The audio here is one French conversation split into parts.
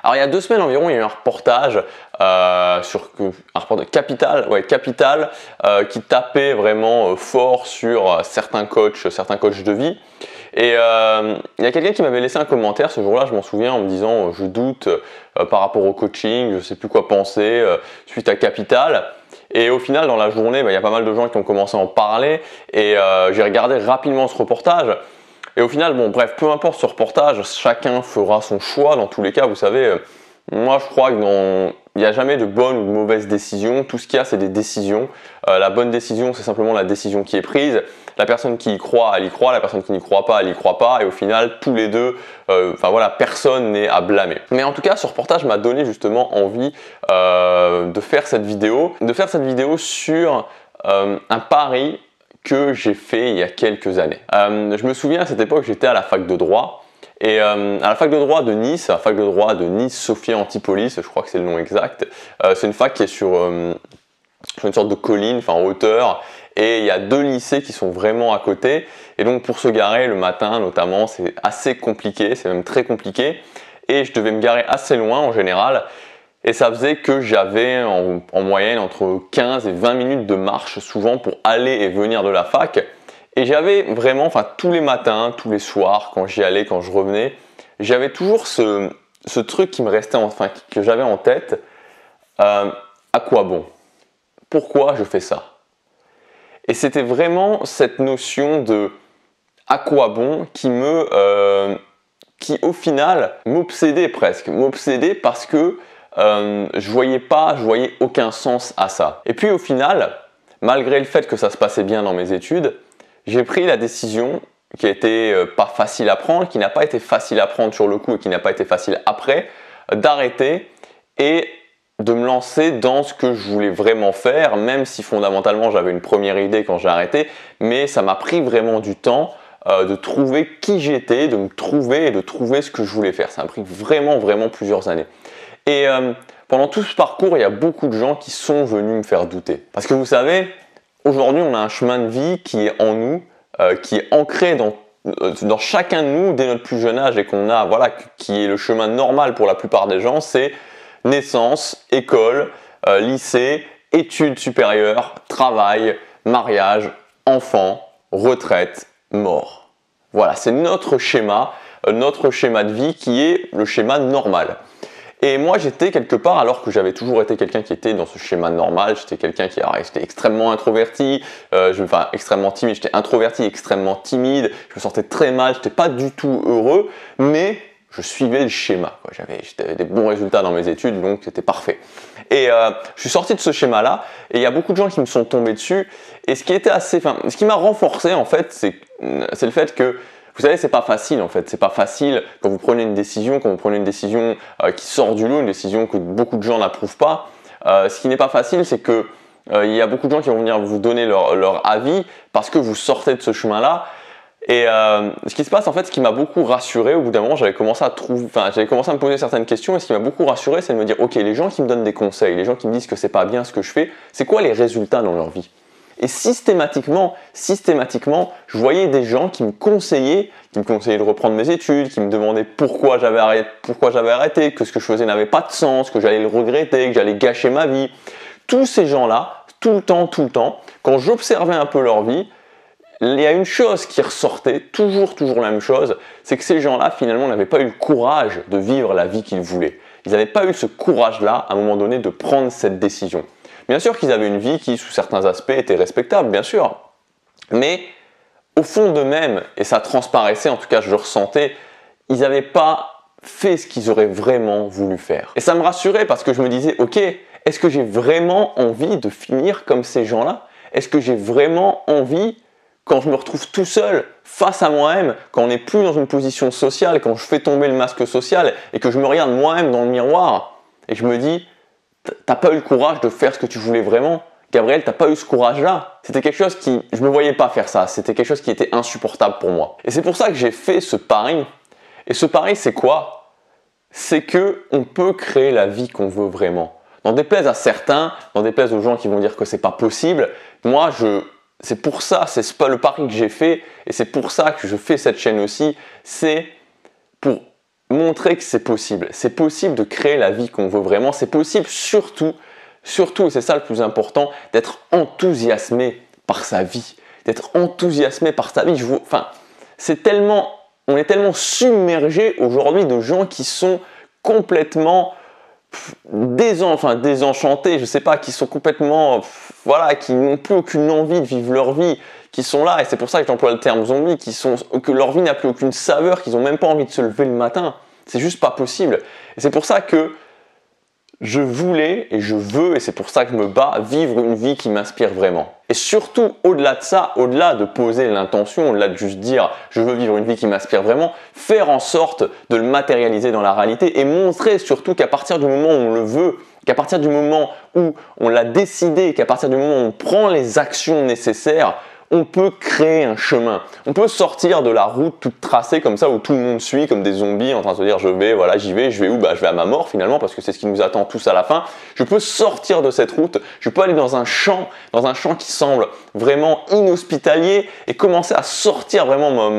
Alors il y a 2 semaines environ, il y a eu un reportage sur un reportage Capital qui tapait vraiment fort sur certains coachs de vie. Et il y a quelqu'un qui m'avait laissé un commentaire ce jour-là, je m'en souviens, en me disant je doute par rapport au coaching, je ne sais plus quoi penser suite à Capital. Et au final, dans la journée, il y a pas mal de gens qui ont commencé à en parler et j'ai regardé rapidement ce reportage. Et au final, bon bref, peu importe ce reportage, chacun fera son choix dans tous les cas. Vous savez, moi je crois qu'il n'y a jamais de bonne ou de mauvaise décision. Tout ce qu'il y a, c'est des décisions. La bonne décision, c'est simplement la décision qui est prise. La personne qui y croit, elle y croit. La personne qui n'y croit pas, elle y croit pas. Et au final, tous les deux, personne n'est à blâmer. Mais en tout cas, ce reportage m'a donné justement envie de faire cette vidéo sur un pari que j'ai fait il y a quelques années. Je me souviens à cette époque, j'étais à la fac de droit et à la fac de droit de Nice, Sophia Antipolis, je crois que c'est le nom exact. C'est une fac qui est sur une sorte de colline, en hauteur, et il y a 2 lycées qui sont vraiment à côté. Et donc pour se garer le matin notamment, c'est assez compliqué, c'est même très compliqué. Et je devais me garer assez loin en général. Et ça faisait que j'avais en moyenne entre 15 et 20 minutes de marche souvent pour aller et venir de la fac. Et j'avais vraiment, tous les matins, tous les soirs, quand j'y allais, quand je revenais, j'avais toujours ce truc qui me restait, que j'avais en tête. À quoi bon? Pourquoi je fais ça? Et c'était vraiment cette notion de à quoi bon qui au final m'obsédait presque. M'obsédait parce que je voyais aucun sens à ça. Et puis au final, malgré le fait que ça se passait bien dans mes études, j'ai pris la décision qui a été pas facile à prendre, qui n'a pas été facile à prendre sur le coup et qui n'a pas été facile après, d'arrêter et de me lancer dans ce que je voulais vraiment faire, même si fondamentalement j'avais une première idée quand j'ai arrêté, mais ça m'a pris vraiment du temps de trouver qui j'étais, de me trouver et de trouver ce que je voulais faire. Ça m'a pris vraiment plusieurs années. Et pendant tout ce parcours, il y a beaucoup de gens qui sont venus me faire douter. Parce que vous savez, aujourd'hui, on a un chemin de vie qui est en nous, qui est ancré dans chacun de nous dès notre plus jeune âge et qui est le chemin normal pour la plupart des gens, c'est naissance, école, lycée, études supérieures, travail, mariage, enfant, retraite, mort. Voilà, c'est notre schéma de vie qui est le schéma normal. Et moi j'étais quelque part, alors que j'avais toujours été quelqu'un qui était dans ce schéma normal, j'étais quelqu'un qui était extrêmement introverti, extrêmement timide, j'étais introverti, extrêmement timide, je me sentais très mal, j'étais pas du tout heureux, mais je suivais le schéma. J'avais des bons résultats dans mes études, donc c'était parfait. Et je suis sorti de ce schéma-là, et il y a beaucoup de gens qui me sont tombés dessus, et ce qui m'a renforcé en fait, c'est le fait que vous savez, c'est pas facile en fait. C'est pas facile quand vous prenez une décision, qui sort du lot, une décision que beaucoup de gens n'approuvent pas. Ce qui n'est pas facile, c'est que il y a beaucoup de gens qui vont venir vous donner leur avis parce que vous sortez de ce chemin-là. Et ce qui se passe en fait, ce qui m'a beaucoup rassuré, au bout d'un moment, j'avais commencé à me poser certaines questions. Et ce qui m'a beaucoup rassuré, c'est de me dire, ok, les gens qui me donnent des conseils, les gens qui me disent que c'est pas bien ce que je fais, c'est quoi les résultats dans leur vie? Et systématiquement, je voyais des gens qui me conseillaient de reprendre mes études, qui me demandaient pourquoi j'avais arrêté, que ce que je faisais n'avait pas de sens, que j'allais le regretter, que j'allais gâcher ma vie. Tous ces gens-là, tout le temps, quand j'observais un peu leur vie, il y a une chose qui ressortait, toujours la même chose, c'est que ces gens-là, finalement, n'avaient pas eu le courage de vivre la vie qu'ils voulaient. Ils n'avaient pas eu ce courage-là, à un moment donné, de prendre cette décision. Bien sûr qu'ils avaient une vie qui, sous certains aspects, était respectable, bien sûr. Mais au fond d'eux-mêmes, et ça transparaissait, en tout cas je le ressentais, ils n'avaient pas fait ce qu'ils auraient vraiment voulu faire. Et ça me rassurait parce que je me disais, ok, est-ce que j'ai vraiment envie de finir comme ces gens-là? Est-ce que j'ai vraiment envie, quand je me retrouve tout seul, face à moi-même, quand on n'est plus dans une position sociale, quand je fais tomber le masque social et que je me regarde moi-même dans le miroir et je me dis, t'as pas eu le courage de faire ce que tu voulais vraiment? Gabriel, t'as pas eu ce courage-là. C'était quelque chose je me voyais pas faire ça. C'était quelque chose qui était insupportable pour moi. Et c'est pour ça que j'ai fait ce pari. Et ce pari, c'est quoi? C'est que on peut créer la vie qu'on veut vraiment. N'en déplaise à certains, n'en déplaise aux gens qui vont dire que c'est pas possible. Moi, c'est pour ça, c'est pas le pari que j'ai fait, et c'est pour ça que je fais cette chaîne aussi. C'est pour montrer que c'est possible. C'est possible de créer la vie qu'on veut vraiment. C'est possible surtout, et c'est ça le plus important, d'être enthousiasmé par sa vie. D'être enthousiasmé par sa vie. On est tellement submergé aujourd'hui de gens qui sont complètement désenchantés, je sais pas, qui sont complètement, qui n'ont plus aucune envie de vivre leur vie, qui sont là, et c'est pour ça que j'emploie le terme zombie, que leur vie n'a plus aucune saveur, qu'ils n'ont même pas envie de se lever le matin. C'est juste pas possible. Et c'est pour ça que je voulais et je veux, et c'est pour ça que je me bats, vivre une vie qui m'inspire vraiment. Et surtout, au-delà de ça, au-delà de poser l'intention, au-delà de juste dire je veux vivre une vie qui m'inspire vraiment, faire en sorte de le matérialiser dans la réalité et montrer surtout qu'à partir du moment où on le veut, qu'à partir du moment où on l'a décidé, qu'à partir du moment où on prend les actions nécessaires, on peut créer un chemin. On peut sortir de la route toute tracée comme ça où tout le monde suit comme des zombies en train de se dire j'y vais, je vais où? Je vais à ma mort finalement parce que c'est ce qui nous attend tous à la fin. Je peux sortir de cette route, je peux aller dans un champ qui semble vraiment inhospitalier et commencer à sortir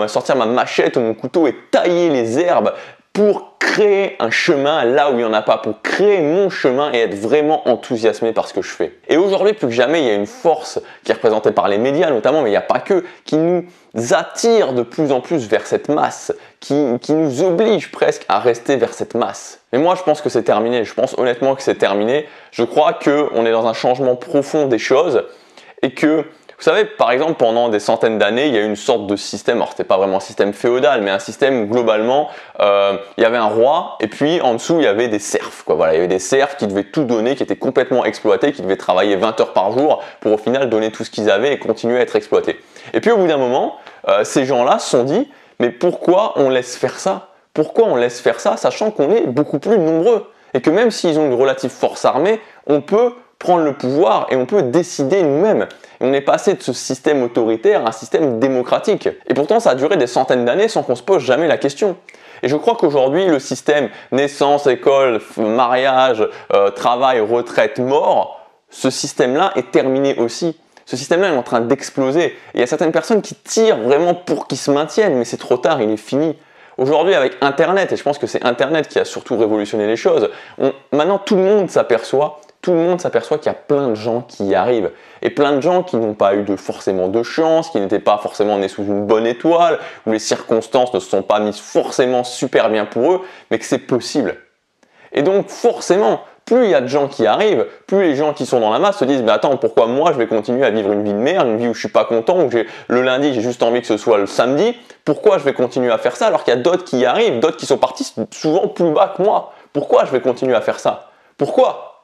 sortir ma machette ou mon couteau et tailler les herbes pour créer un chemin là où il n'y en a pas, pour créer mon chemin et être vraiment enthousiasmé par ce que je fais. Et aujourd'hui, plus que jamais, il y a une force qui est représentée par les médias notamment, mais il n'y a pas que, qui nous attire de plus en plus vers cette masse, qui nous oblige presque à rester vers cette masse. Mais moi, je pense que c'est terminé, je pense honnêtement que c'est terminé. Je crois qu'on est dans un changement profond des choses et que vous savez, par exemple, pendant des centaines d'années, il y a eu une sorte de système, alors c'était pas vraiment un système féodal, mais un système où globalement, il y avait un roi et puis en dessous, il y avait des serfs. Il y avait des serfs qui devaient tout donner, qui étaient complètement exploités, qui devaient travailler 20 heures par jour pour au final donner tout ce qu'ils avaient et continuer à être exploités. Et puis au bout d'un moment, ces gens-là se sont dit, mais pourquoi on laisse faire ça? Pourquoi on laisse faire ça, sachant qu'on est beaucoup plus nombreux? Et que même s'ils ont une relative force armée, on peut prendre le pouvoir et on peut décider nous-mêmes. Et on est passé de ce système autoritaire à un système démocratique. Et pourtant, ça a duré des centaines d'années sans qu'on se pose jamais la question. Et je crois qu'aujourd'hui, le système naissance, école, mariage, travail, retraite, mort, ce système-là est terminé aussi. Ce système-là est en train d'exploser. Et il y a certaines personnes qui tirent vraiment pour qu'il se maintienne, mais c'est trop tard, il est fini. Aujourd'hui, avec Internet, et je pense que c'est Internet qui a surtout révolutionné les choses, maintenant tout le monde s'aperçoit qu'il y a plein de gens qui y arrivent. Et plein de gens qui n'ont pas eu forcément de chance, qui n'étaient pas forcément nés sous une bonne étoile, où les circonstances ne se sont pas mises forcément super bien pour eux, mais que c'est possible. Et donc forcément, plus il y a de gens qui arrivent, plus les gens qui sont dans la masse se disent mais attends, pourquoi moi je vais continuer à vivre une vie de merde, une vie où je suis pas content, où le lundi j'ai juste envie que ce soit le samedi, pourquoi je vais continuer à faire ça alors qu'il y a d'autres qui y arrivent, d'autres qui sont partis souvent plus bas que moi? Pourquoi je vais continuer à faire ça? Pourquoi?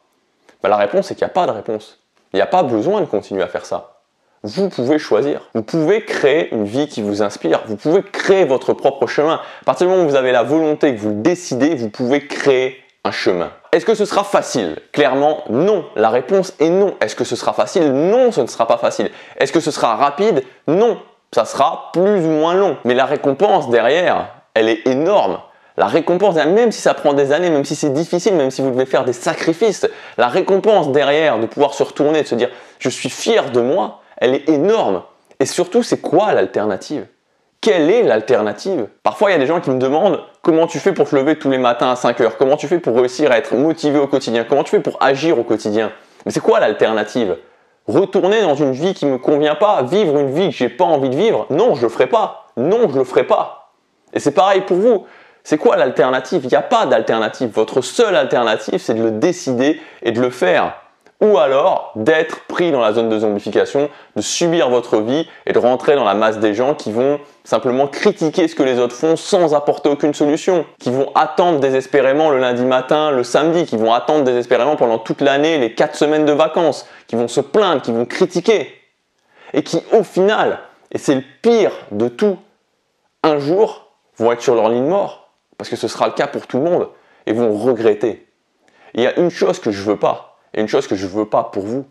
La réponse c'est qu'il n'y a pas de réponse. Il n'y a pas besoin de continuer à faire ça. Vous pouvez choisir. Vous pouvez créer une vie qui vous inspire. Vous pouvez créer votre propre chemin. À partir du moment où vous avez la volonté, que vous le décidez, vous pouvez créer un chemin. Est-ce que ce sera facile? Clairement, non. La réponse est non. Est-ce que ce sera facile? Non, ce ne sera pas facile. Est-ce que ce sera rapide? Non. Ça sera plus ou moins long. Mais la récompense derrière, elle est énorme. La récompense, même si ça prend des années, même si c'est difficile, même si vous devez faire des sacrifices, la récompense derrière de pouvoir se retourner, de se dire « je suis fier de moi », elle est énorme. Et surtout, c'est quoi l'alternative? Quelle est l'alternative? Parfois, il y a des gens qui me demandent « comment tu fais pour te lever tous les matins à 5 heures? Comment tu fais pour réussir à être motivé au quotidien? Comment tu fais pour agir au quotidien ?» Mais c'est quoi l'alternative? Retourner dans une vie qui ne me convient pas, vivre une vie que j'ai pas envie de vivre? Non, je le ferai pas. Non, je le ferai pas. Et c'est pareil pour vous. C'est quoi l'alternative? Il n'y a pas d'alternative. Votre seule alternative, c'est de le décider et de le faire. Ou alors d'être pris dans la zone de zombification, de subir votre vie et de rentrer dans la masse des gens qui vont simplement critiquer ce que les autres font sans apporter aucune solution, qui vont attendre désespérément le lundi matin, le samedi, qui vont attendre désespérément pendant toute l'année, les 4 semaines de vacances, qui vont se plaindre, qui vont critiquer et qui au final, et c'est le pire de tout, un jour vont être sur leur lit de mort. Parce que ce sera le cas pour tout le monde, et vont regretter. Il y a une chose que je veux pas, et une chose que je veux pas pour vous,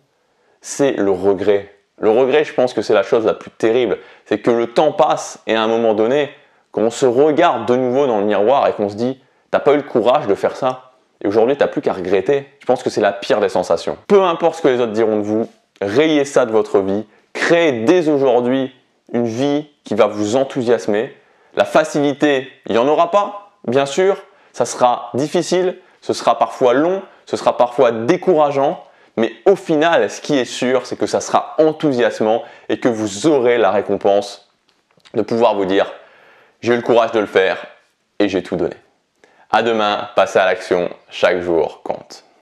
c'est le regret. Le regret, je pense que c'est la chose la plus terrible, c'est que le temps passe, et à un moment donné, quand on se regarde de nouveau dans le miroir, et qu'on se dit, t'as pas eu le courage de faire ça, et aujourd'hui t'as plus qu'à regretter, je pense que c'est la pire des sensations. Peu importe ce que les autres diront de vous, rayez ça de votre vie, créez dès aujourd'hui une vie qui va vous enthousiasmer. La facilité, il n'y en aura pas. bien sûr, ça sera difficile, ce sera parfois long, ce sera parfois décourageant, mais au final, ce qui est sûr, c'est que ça sera enthousiasmant et que vous aurez la récompense de pouvoir vous dire « j'ai eu le courage de le faire et j'ai tout donné ». À demain, passez à l'action, chaque jour compte.